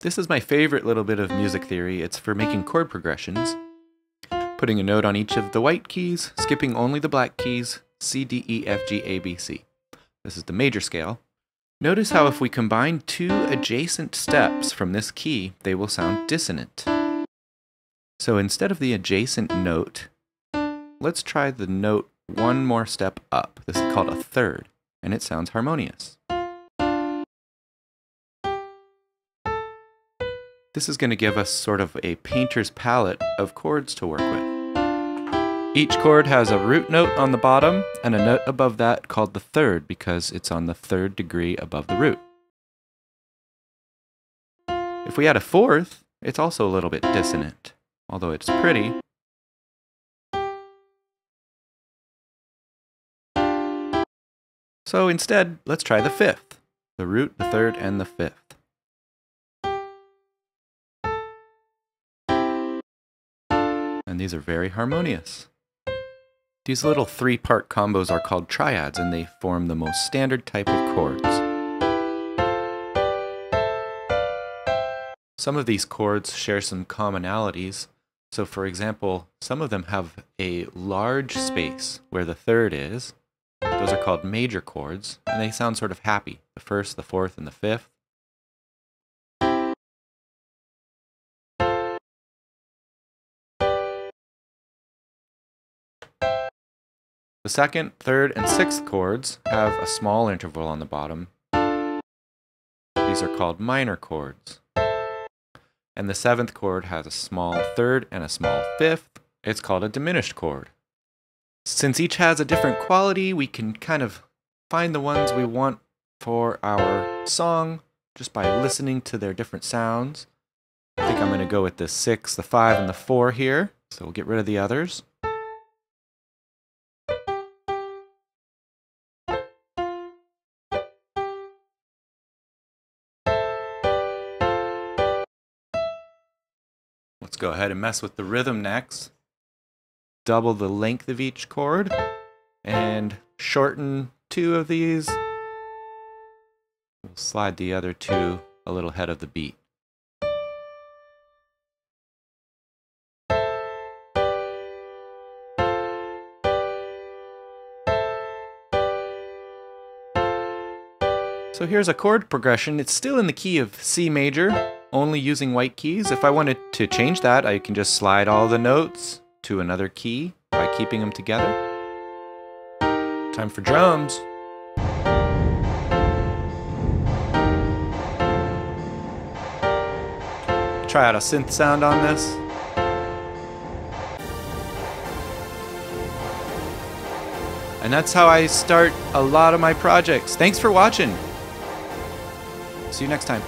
This is my favorite little bit of music theory. It's for making chord progressions. Putting a note on each of the white keys, skipping only the black keys, C, D, E, F, G, A, B, C. This is the major scale. Notice how if we combine two adjacent steps from this key, they will sound dissonant. So instead of the adjacent note, let's try the note one more step up. This is called a third, and it sounds harmonious. This is going to give us sort of a painter's palette of chords to work with. Each chord has a root note on the bottom and a note above that called the third because it's on the third degree above the root. If we add a fourth, it's also a little bit dissonant, although it's pretty. So instead, let's try the fifth. The root, the third, and the fifth. And these are very harmonious. These little three-part combos are called triads, and they form the most standard type of chords. Some of these chords share some commonalities. So for example, some of them have a large space where the third is. Those are called major chords, and they sound sort of happy. The first, the fourth, and the fifth. The second, third, and sixth chords have a small interval on the bottom. These are called minor chords. And the seventh chord has a small third and a small fifth. It's called a diminished chord. Since each has a different quality, we can kind of find the ones we want for our song just by listening to their different sounds. I think I'm going to go with the 6, the 5, and the 4 here. So we'll get rid of the others. Let's go ahead and mess with the rhythm next. Double the length of each chord and shorten 2 of these. We'll slide the other 2 a little ahead of the beat. So here's a chord progression. It's still in the key of C major, only using white keys. If I wanted to change that, I can just slide all the notes to another key by keeping them together. Time for drums. Try out a synth sound on this. And that's how I start a lot of my projects. Thanks for watching. See you next time.